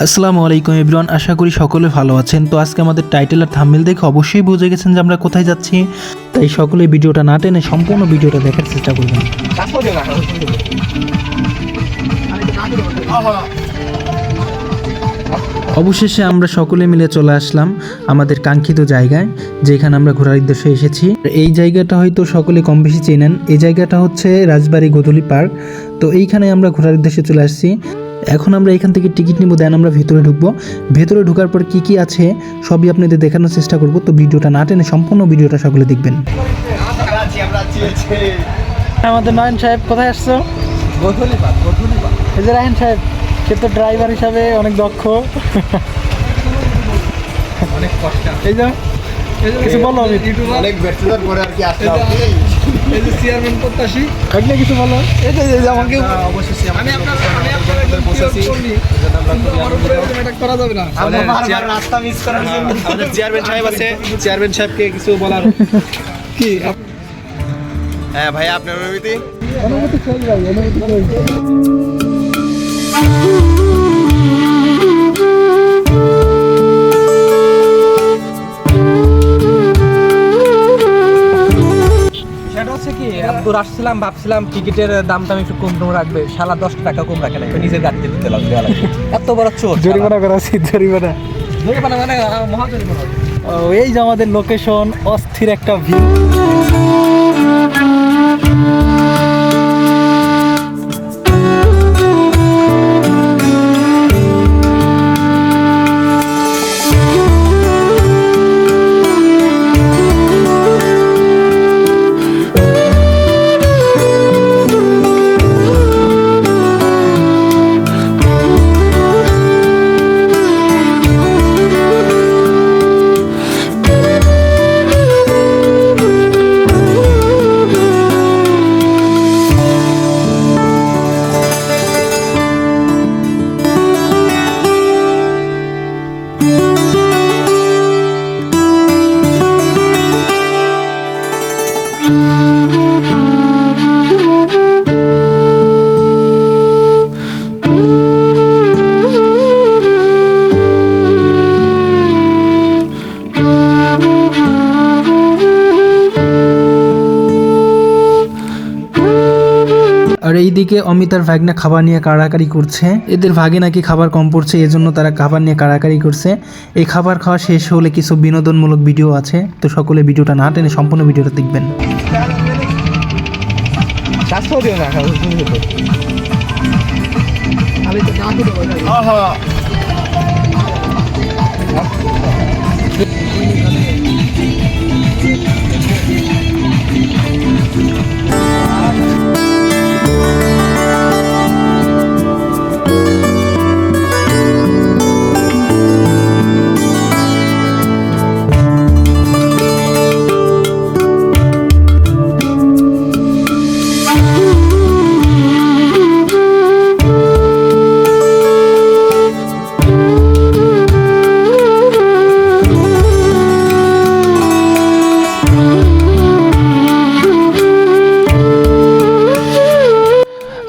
আসসালামু আলাইকুম এভরিওয়ান, আশা করি সকলে ভালো আছেন। তো আজকে আমাদের টাইটেল আর থাম্বনেল দেখে অবশ্যই বুঝে গেছেন যে আমরা কোথায় যাচ্ছি। তাই সকলে ভিডিওটা না টেনে সম্পূর্ণ ভিডিওটা দেখার চেষ্টা করবেন। অবশেষে আমরা সকলে মিলে চলে আসলাম আমাদের কাঙ্ক্ষিত জায়গায়, যেখানে আমরা ঘোরার উদ্দেশ্যে এসেছি। এই জায়গাটা হয়তো সকলে কম বেশি চেনেন। এই জায়গাটা হচ্ছে রাজবাড়ী গোধূলি পার্ক। তো এইখানে আমরা ঘোরার উদ্দেশ্যে চলে আসছি। এখন আমরা এখান থেকে টিকিট নিব, দেন আমরা ভেতরে ঢুকবো। ভেতরে ঢোকার পর কি কি আছে সবই আপনাদের দেখানোর চেষ্টা করব। তো ভিডিওটা না টেনে সম্পূর্ণ ভিডিওটা সকলে দেখবেন। আমাদের নয়ন সাহেব কোথায় আসছো? গোধূলি পার্ক। এই যে রায়ন সাহেব, সে তো ড্রাইভার হিসাবে অনেক দক্ষ। অনেক কষ্ট। এই যে কিছু বলো। অনেক ব্যস্ততার পরে আর কি আসলাম। এই যে চেয়ারম্যান প্রত্যাশী একদিন কিছু বলো। এই যে আমাকে অবশ্যই আমি আপনার একদম বসেছি। করি আমার উপরে এটা করা যাবে না। আমরা বারবার রাস্তা মিস করার জন্য আমাদের চেয়ারম্যান সাহেব আছে। চেয়ারম্যান সাহেবকে কিছু বলার কি হ্যাঁ ভাই, আপনার অনুমতি। অনুমতি চাই ভাই, অনুমতি চাই। সেটা হচ্ছে কি, এত আসছিলাম, ভাবছিলাম টিকিটের দামটা আমি একটু কম রাখবে, শালা 10 টাকা কম রাখে না, নিজের গাড়িতে দিতে লাগবে। এত বড় চোর, জরিমানা করা উচিত, জরিমানা। জরিমানা মানে মহা জরিমানা। এই যে আমাদের লোকেশন, অস্থির একটা ভিউ। আর এইদিকে অমিতার ভাগনা খাবার নিয়ে কাড়াকাড়ি করছে। এদের ভাগে নাকি খাবার কম পড়ছে, এজন্য তারা খাবার নিয়ে কাড়াকাড়ি করছে। এই খাবার খাওয়া শেষ হলে কিছু বিনোদনমূলক ভিডিও আছে, তো সকলে ভিডিওটা না টেনে সম্পূর্ণ ভিডিওটা দেখবেন। স্বাস্থ্য দিও না, আমি তো না দেবো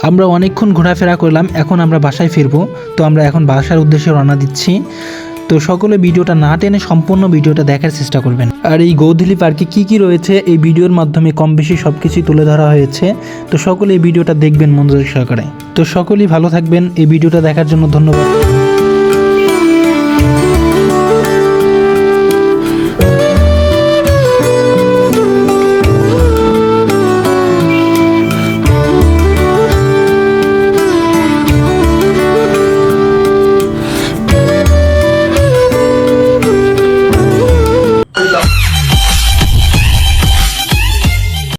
আমরা অনেকক্ষণ ঘোরাফেরা করলাম, এখন আমরা বাসায় ফিরবো। তো আমরা এখন বাসার উদ্দেশ্যে রওনা দিচ্ছি। তো সকলে ভিডিওটা না টেনে সম্পূর্ণ ভিডিওটা দেখার চেষ্টা করবেন। আর এই গোধূলি পার্কে কি কি রয়েছে এই ভিডিওর মাধ্যমে কম বেশি সব কিছুই তুলে ধরা হয়েছে। তো সকলে এই ভিডিওটা দেখবেন মনোযোগ সহকারে। তো সকলেই ভালো থাকবেন। এই ভিডিওটা দেখার জন্য ধন্যবাদ।